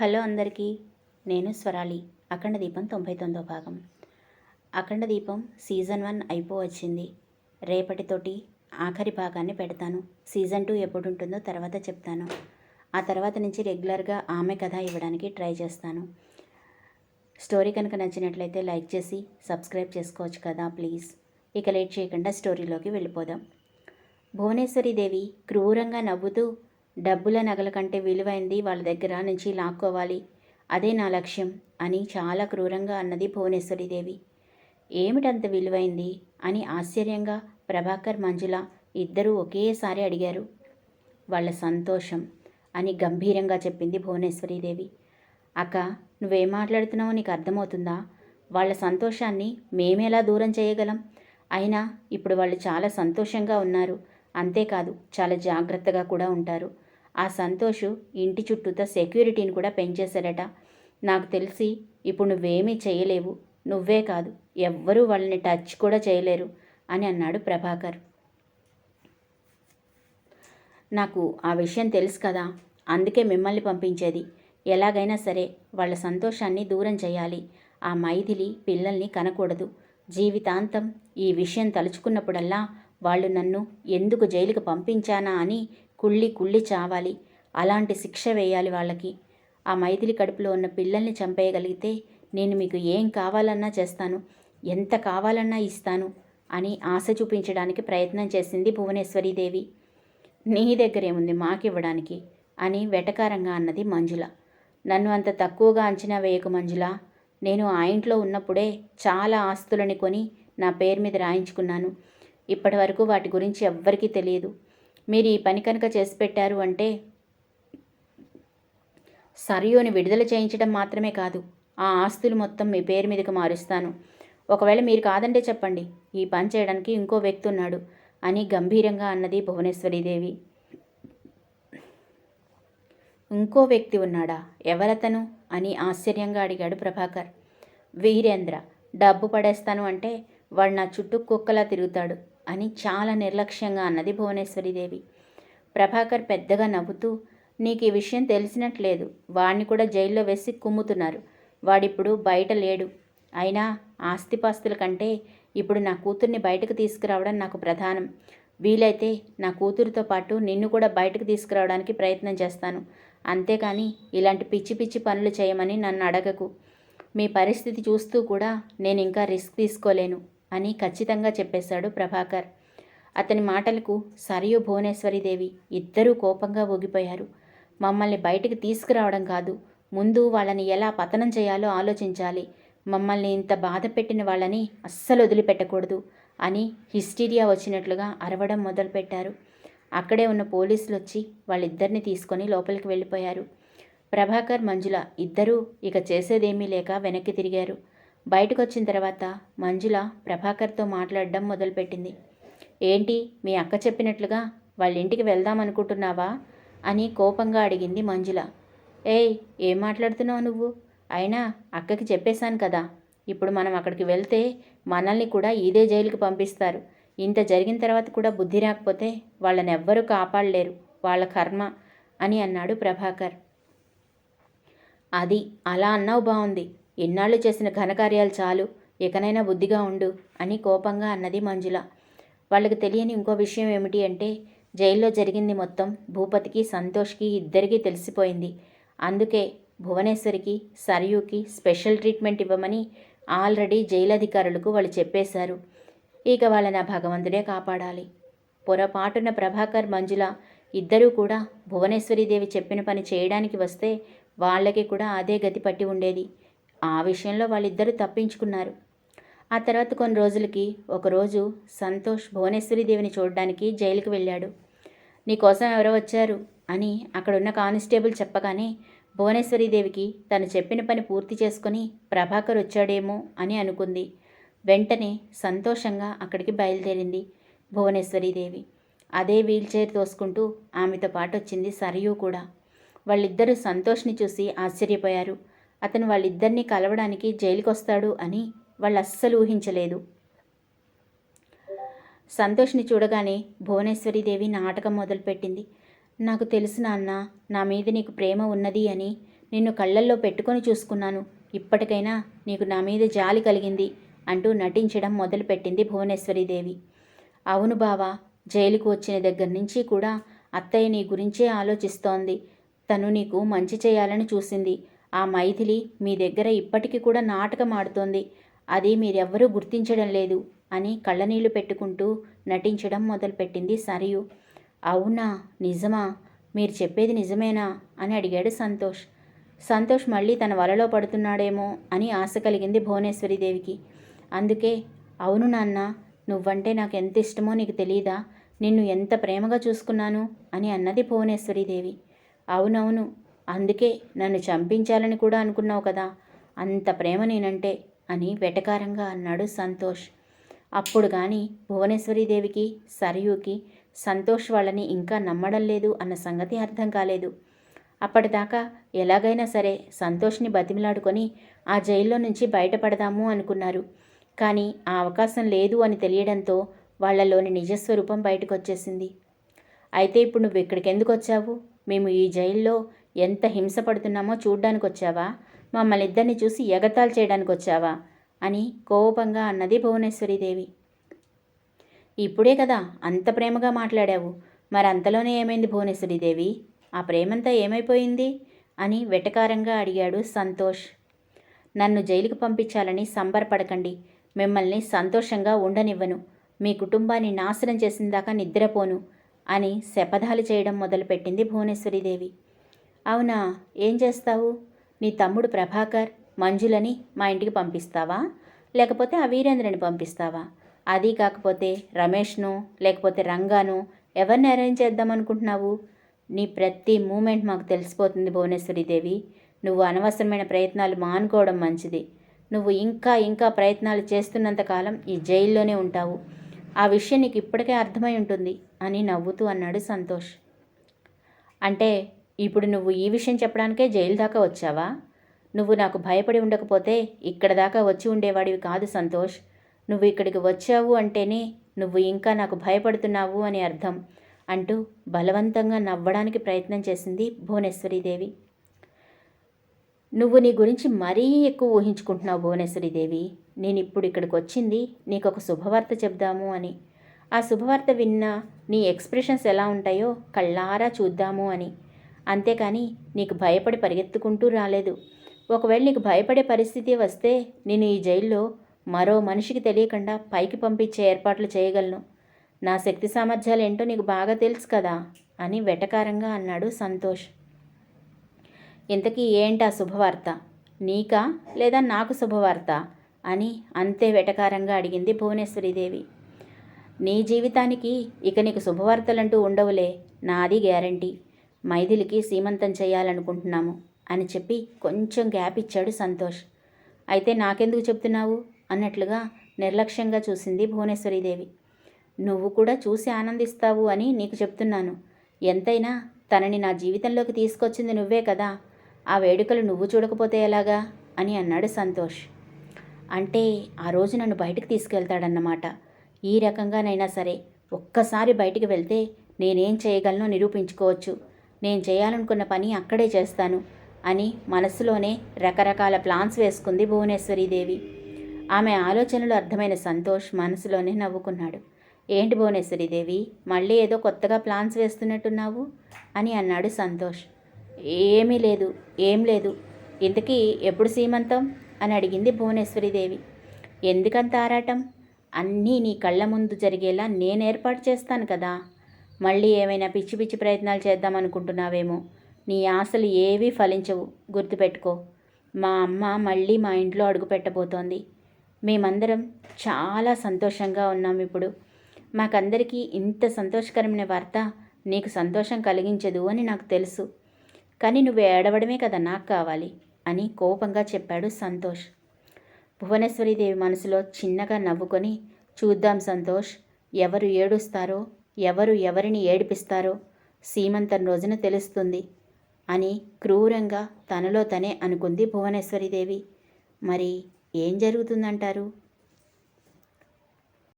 Hello అందరికీ, నేను స్వరాలి. అఖండ దీపం 99వ భాగం. అఖండ దీపం సీజన్ 1 అయిపోవచ్చింది. రేపటితోటి ఆఖరి భాగాన్ని పెడతాను. సీజన్ 2 ఎప్పుడు ఉంటుందో తర్వాత చెప్తాను. ఆ తర్వాత నుంచి రెగ్యులర్గా ఆమె కథ ఇవ్వడానికి ట్రై చేస్తాను. స్టోరీ కనుక నచ్చినట్లయితే లైక్ చేసి సబ్స్క్రైబ్ చేసుకోవచ్చు కదా ప్లీజ్. ఇక లేట్ చేయకుండా స్టోరీలోకి వెళ్ళిపోదాం. భువనేశ్వరి దేవి క్రూరంగా నవ్వుతూ, డబ్బుల నగల కంటే విలువైంది వాళ్ళ దగ్గర నుంచి లాక్కోవాలి, అదే నా లక్ష్యం అని చాలా క్రూరంగా అన్నది భువనేశ్వరీదేవి. ఏమిటంత విలువైంది అని ఆశ్చర్యంగా ప్రభాకర్, మంజుల ఇద్దరూ ఒకేసారి అడిగారు. వాళ్ళ సంతోషం అని గంభీరంగా చెప్పింది భువనేశ్వరీదేవి. అక్క, నువ్వేం మాట్లాడుతున్నావో నీకు అర్థమవుతుందా? వాళ్ళ సంతోషాన్ని మేమెలా దూరం చేయగలం? అయినా ఇప్పుడు వాళ్ళు చాలా సంతోషంగా ఉన్నారు. అంతేకాదు, చాలా జాగ్రత్తగా కూడా ఉంటారు. ఆ సంతోషు ఇంటి చుట్టూతో సెక్యూరిటీని కూడా పెంచేశాడట. నాకు తెలిసి ఇప్పుడు నువ్వేమీ చేయలేవు, నువ్వే కాదు ఎవ్వరూ వాళ్ళని టచ్ కూడా చేయలేరు అని అన్నాడు ప్రభాకర్. నాకు ఆ విషయం తెలుసు కదా, అందుకే మిమ్మల్ని పంపించేది. ఎలాగైనా సరే వాళ్ళ సంతోషాన్ని దూరం చేయాలి. ఆ మైథిలి పిల్లల్ని కనకూడదు. జీవితాంతం ఈ విషయం తలుచుకున్నప్పుడల్లా వాళ్ళు నన్ను ఎందుకు జైలుకు పంపించానా అని కుళ్ళి కుళ్ళి చావాలి. అలాంటి శిక్ష వేయాలి వాళ్ళకి. ఆ మైథిలి కడుపులో ఉన్న పిల్లల్ని చంపేయగలిగితే నేను మీకు ఏం కావాలన్నా చేస్తాను, ఎంత కావాలన్నా ఇస్తాను అని ఆశ చూపించడానికి ప్రయత్నం చేసింది భువనేశ్వరీదేవి. నీ దగ్గరేముంది మాకివ్వడానికి అని వెటకారంగా అన్నది మంజుల. నన్ను అంత తక్కువగా అంచనా వేయకు మంజుల. నేను ఆ ఇంట్లో ఉన్నప్పుడే చాలా ఆస్తులని కొని నా పేరు మీద రాయించుకున్నాను. ఇప్పటి వరకు వాటి గురించి ఎవ్వరికీ తెలియదు. మీరు ఈ పని కనుక చేసి పెట్టారు అంటే సరియోని విడుదల చేయించడం మాత్రమే కాదు, ఆ ఆస్తులు మొత్తం మీ పేరు మీదకి మారుస్తాను. ఒకవేళ మీరు కాదంటే చెప్పండి, ఈ పని చేయడానికి ఇంకో వ్యక్తి ఉన్నాడు అని గంభీరంగా అన్నది భువనేశ్వరీదేవి. ఇంకో వ్యక్తి ఉన్నాడా? ఎవరతను అని ఆశ్చర్యంగా అడిగాడు ప్రభాకర్. వీరేంద్ర. డబ్బు పడేస్తాను అంటే వాడు నా చుట్టూ కుక్కలా తిరుగుతాడు అని చాలా నిర్లక్ష్యంగా అన్నది భువనేశ్వరీదేవి. ప్రభాకర్ పెద్దగా నవ్వుతూ, నీకు ఈ విషయం తెలిసినట్లేదు. వాడిని కూడా జైల్లో వేసి కుమ్ముతున్నారు. వాడిప్పుడు బయట లేడు. అయినా ఆస్తిపాస్తుల కంటే ఇప్పుడు నా కూతుర్ని బయటకు తీసుకురావడం నాకు ప్రధానం. వీలైతే నా కూతురుతో పాటు నిన్ను కూడా బయటకు తీసుకురావడానికి ప్రయత్నం చేస్తాను. అంతేకాని ఇలాంటి పిచ్చి పిచ్చి పనులు చేయమని నన్ను అడగకు. మీ పరిస్థితి చూస్తూ కూడా నేను ఇంకా రిస్క్ తీసుకోలేను అని ఖచ్చితంగా చెప్పేశాడు ప్రభాకర్. అతని మాటలకు సరియు భువనేశ్వరీదేవి ఇద్దరూ కోపంగా ఊగిపోయారు. మమ్మల్ని బయటికి తీసుకురావడం కాదు, ముందు వాళ్ళని ఎలా పతనం చేయాలో ఆలోచించాలి. మమ్మల్ని ఇంత బాధ పెట్టిన వాళ్ళని అస్సలు వదిలిపెట్టకూడదు అని హిస్టీరియా వచ్చినట్లుగా అరవడం మొదలుపెట్టారు. అక్కడే ఉన్న పోలీసులు వచ్చి వాళ్ళిద్దరిని తీసుకొని లోపలికి వెళ్ళిపోయారు. ప్రభాకర్, మంజుల ఇద్దరూ ఇక చేసేదేమీ లేక వెనక్కి తిరిగారు. బయటకు వచ్చిన తర్వాత మంజుల ప్రభాకర్తో మాట్లాడడం మొదలుపెట్టింది. ఏంటి, మీ అక్క చెప్పినట్లుగా వాళ్ళ ఇంటికి వెళ్దామనుకుంటున్నావా అని కోపంగా అడిగింది మంజుల. ఏయ్, ఏం మాట్లాడుతున్నావు నువ్వు? అయినా అక్కకి చెప్పేశాను కదా, ఇప్పుడు మనం అక్కడికి వెళ్తే మనల్ని కూడా ఇదే జైలుకి పంపిస్తారు. ఇంత జరిగిన తర్వాత కూడా బుద్ధి రాకపోతే వాళ్ళని ఎవ్వరూ కాపాడలేరు, వాళ్ళ కర్మ అని అన్నాడు ప్రభాకర్. అది అలా అన్నావు బాగుంది. ఇన్నాళ్ళు చేసిన ఘనకార్యాలు చాలు, ఇకనైనా బుద్ధిగా ఉండు అని కోపంగా అన్నది మంజుల. వాళ్ళకి తెలియని ఇంకో విషయం ఏమిటి అంటే, జైల్లో జరిగింది మొత్తం భూపతికి, సంతోష్కి ఇద్దరికీ తెలిసిపోయింది. అందుకే భువనేశ్వరికి, సరయూకి స్పెషల్ ట్రీట్మెంట్ ఇవ్వమని ఆల్రెడీ జైలు అధికారులకు వాళ్ళు చెప్పేశారు. ఇక వాళ్ళని ఆ భగవంతుడే కాపాడాలి. పొరపాటున ప్రభాకర్, మంజుల ఇద్దరూ కూడా భువనేశ్వరీదేవి చెప్పిన పని చేయడానికి వస్తే వాళ్ళకి కూడా అదే గతి పట్టి ఉండేది. ఆ విషయంలో వాళ్ళిద్దరూ తప్పించుకున్నారు. ఆ తర్వాత కొన్ని రోజులకి ఒకరోజు సంతోష్ భువనేశ్వరీదేవిని చూడడానికి జైలుకి వెళ్ళాడు. నీకోసం ఎవరో వచ్చారు అని అక్కడున్న కానిస్టేబుల్ చెప్పగానే భువనేశ్వరీదేవికి తను చెప్పిన పని పూర్తి చేసుకొని ప్రభాకర్ వచ్చాడేమో అని అనుకుంది. వెంటనే సంతోషంగా అక్కడికి బయలుదేరింది భువనేశ్వరీదేవి. అదే వీల్చైర్ తోసుకుంటూ ఆమెతో పాటు వచ్చింది సరియు కూడా. వాళ్ళిద్దరూ సంతోష్ని చూసి ఆశ్చర్యపోయారు. అతను వాళ్ళిద్దరినీ కలవడానికి జైలుకి వస్తాడు అని వాళ్ళు అస్సలు ఊహించలేదు. సంతోష్ని చూడగానే భువనేశ్వరీదేవి నాటకం మొదలుపెట్టింది. నాకు తెలుసు నాన్న, నా మీద నీకు ప్రేమ ఉన్నది అని. నిన్ను కళ్ళల్లో పెట్టుకొని చూసుకున్నాను. ఇప్పటికైనా నీకు నా మీద జాలి కలిగింది అంటూ నటించడం మొదలుపెట్టింది భువనేశ్వరీదేవి. అవును బావా, జైలుకు వచ్చిన దగ్గర నుంచి కూడా అత్తయ్య నీ గురించే ఆలోచిస్తోంది. తను నీకు మంచి చేయాలని చూసింది. ఆ మైథిలి మీ దగ్గర ఇప్పటికీ కూడా నాటకం ఆడుతోంది. అది మీరెవ్వరూ గుర్తించడం లేదు అని కళ్ళనీళ్లు పెట్టుకుంటూ నటించడం మొదలుపెట్టింది సరియు. అవునా, నిజమా? మీరు చెప్పేది నిజమేనా అని అడిగాడు సంతోష్. సంతోష్ మళ్ళీ తన వలలో పడుతున్నాడేమో అని ఆశ కలిగింది భువనేశ్వరీదేవికి. అందుకే, అవును నాన్న, నువ్వంటే నాకు ఎంత ఇష్టమో నీకు తెలీదా? నిన్ను ఎంత ప్రేమగా చూసుకున్నాను అని అన్నది భువనేశ్వరీదేవి. అవునవును, అందుకే నన్ను చంపించాలని కూడా అనుకున్నావు కదా, అంత ప్రేమ నేనంటే అని వెటకారంగా అన్నాడు సంతోష్. అప్పుడు కానీ భువనేశ్వరీదేవికి, సరయుకి సంతోష్ వాళ్ళని ఇంకా నమ్మడం లేదు అన్న సంగతి అర్థం కాలేదు. అప్పటిదాకా ఎలాగైనా సరే సంతోష్ని బతిమిలాడుకొని ఆ జైల్లో నుంచి బయటపడదాము అనుకున్నారు. కానీ ఆ అవకాశం లేదు అని తెలియడంతో వాళ్లలోని నిజస్వరూపం బయటకు వచ్చేసింది. అయితే ఇప్పుడు నువ్వు ఇక్కడికి ఎందుకు వచ్చావు? మేము ఈ జైల్లో ఎంత హింస పడుతున్నామో చూడ్డానికి వచ్చావా? మమ్మల్ని ఇద్దరిని చూసి ఎగతాళి చేయడానికి వచ్చావా అని కోపంగా అన్నది భువనేశ్వరీదేవి. ఇప్పుడే కదా అంత ప్రేమగా మాట్లాడావు, మరి అంతలోనే ఏమైంది భువనేశ్వరీదేవి? ఆ ప్రేమంతా ఏమైపోయింది అని వెటకారంగా అడిగాడు సంతోష్. నన్ను జైలుకు పంపించాలని సంబరపడకండి. మిమ్మల్ని సంతోషంగా ఉండనివ్వను. మీ కుటుంబాన్ని నాశనం చేసిందాకా నిద్రపోను అని శపథాలు చేయడం మొదలుపెట్టింది భువనేశ్వరీదేవి. అవునా, ఏం చేస్తావు? నీ తమ్ముడు ప్రభాకర్, మంజులని మా ఇంటికి పంపిస్తావా? లేకపోతే ఆ వీరేంద్రని పంపిస్తావా? అది కాకపోతే రమేష్ను, లేకపోతే రంగాను, ఎవరిని అరేంజ్ చేద్దామనుకుంటున్నావు? నీ ప్రతి మూమెంట్ మాకు తెలిసిపోతుంది భువనేశ్వరీదేవి. నువ్వు అనవసరమైన ప్రయత్నాలు మానుకోవడం మంచిది. నువ్వు ఇంకా ఇంకా ప్రయత్నాలు చేస్తున్నంతకాలం ఈ జైల్లోనే ఉంటావు. ఆ విషయం నీకు ఇప్పటికే అర్థమై ఉంటుంది అని నవ్వుతూ అన్నాడు సంతోష్. అంటే ఇప్పుడు నువ్వు ఈ విషయం చెప్పడానికే జైలు దాకా వచ్చావా? నువ్వు నాకు భయపడి ఉండకపోతే ఇక్కడ దాకా వచ్చి ఉండేవాడివి కాదు సంతోష్. నువ్వు ఇక్కడికి వచ్చావు అంటేనే నువ్వు ఇంకా నాకు భయపడుతున్నావు అని అర్థం అంటూ బలవంతంగా నవ్వడానికి ప్రయత్నం చేసింది భువనేశ్వరీదేవి. నువ్వు నీ గురించి మరీ ఎక్కువ ఊహించుకుంటున్నావు భువనేశ్వరీదేవి. నేను ఇప్పుడు ఇక్కడికి వచ్చింది నీకు ఒక శుభవార్త చెప్దాము అని. ఆ శుభవార్త విన్నా నీ ఎక్స్ప్రెషన్స్ ఎలా ఉంటాయో కళ్ళారా చూద్దాము అని. అంతేకాని నీకు భయపడి పరిగెత్తుకుంటూ రాలేదు. ఒకవేళ నీకు భయపడే పరిస్థితి వస్తే నేను ఈ జైల్లో మరో మనిషికి తెలియకుండా పైకి పంపించే ఏర్పాట్లు చేయగలను. నా శక్తి సామర్థ్యాలు ఏంటో నీకు బాగా తెలుసు కదా అని వెటకారంగా అన్నాడు సంతోష్. ఇంతకీ ఏంటా శుభవార్త? నీకా లేదా నాకు శుభవార్త అని అంతే వెటకారంగా అడిగింది భువనేశ్వరీదేవి. నీ జీవితానికి ఇక నీకు శుభవార్తలంటూ ఉండవులే, నాది గ్యారంటీ. మైథిలికి సీమంతం చేయాలనుకుంటున్నాము అని చెప్పి కొంచెం గ్యాప్ ఇచ్చాడు సంతోష్. అయితే నాకెందుకు చెప్తున్నావు అన్నట్లుగా నిర్లక్ష్యంగా చూసింది భువనేశ్వరీదేవి. నువ్వు కూడా చూసి ఆనందిస్తావు అని నీకు చెప్తున్నాను. ఎంతైనా తనని నా జీవితంలోకి తీసుకొచ్చింది నువ్వే కదా, ఆ వేడుకలు నువ్వు చూడకపోతే ఎలాగా అని అన్నాడు సంతోష్. అంటే ఆ రోజు నన్ను బయటకు తీసుకెళ్తాడన్నమాట. ఈ రకంగానైనా సరే ఒక్కసారి బయటికి వెళ్తే నేనేం చేయగలనో నిరూపించుకోవచ్చు. నేను చేయాలనుకున్న పని అక్కడే చేస్తాను అని మనసులోనే రకరకాల ప్లాన్స్ వేసుకుంది భువనేశ్వరీదేవి. ఆమె ఆలోచనలు అర్థమైన సంతోష్ మనసులోనే నవ్వుకున్నాడు. ఏంటి భువనేశ్వరీదేవి, మళ్ళీ ఏదో కొత్తగా ప్లాన్స్ వేస్తున్నట్టున్నావు అని అన్నాడు సంతోష్. ఏమీ లేదు, ఏం లేదు. ఇంతకీ ఎప్పుడు సీమంతం అని అడిగింది భువనేశ్వరీదేవి. ఎందుకంత ఆరాటం? అన్నీ నీ కళ్ళ ముందు జరిగేలా నేను ఏర్పాటు చేస్తాను కదా. మళ్ళీ ఏమైనా పిచ్చి పిచ్చి ప్రయత్నాలు చేద్దామనుకుంటున్నావేమో. నీ ఆశలు ఏవీ ఫలించవు, గుర్తుపెట్టుకో. మా అమ్మ మళ్ళీ మా ఇంట్లో అడుగు పెట్టబోతోంది. మేమందరం చాలా సంతోషంగా ఉన్నాం ఇప్పుడు. మాకందరికీ ఇంత సంతోషకరమైన వార్త నీకు సంతోషం కలిగించదు అని నాకు తెలుసు. కానీ నువ్వు ఏడవడమే కదా నాకు కావాలి అని కోపంగా చెప్పాడు సంతోష్. భువనేశ్వరీదేవి మనసులో చిన్నగా నవ్వుకొని, చూద్దాం సంతోష్, ఎవరు ఏడుస్తారో ఎవరు ఎవరిని ఏడిపిస్తారో సీమంతం రోజున తెలుస్తుంది అని క్రూరంగా తనలో తనే అనుకుంది భువనేశ్వరీదేవి. మరి ఏం జరుగుతుందంటారు?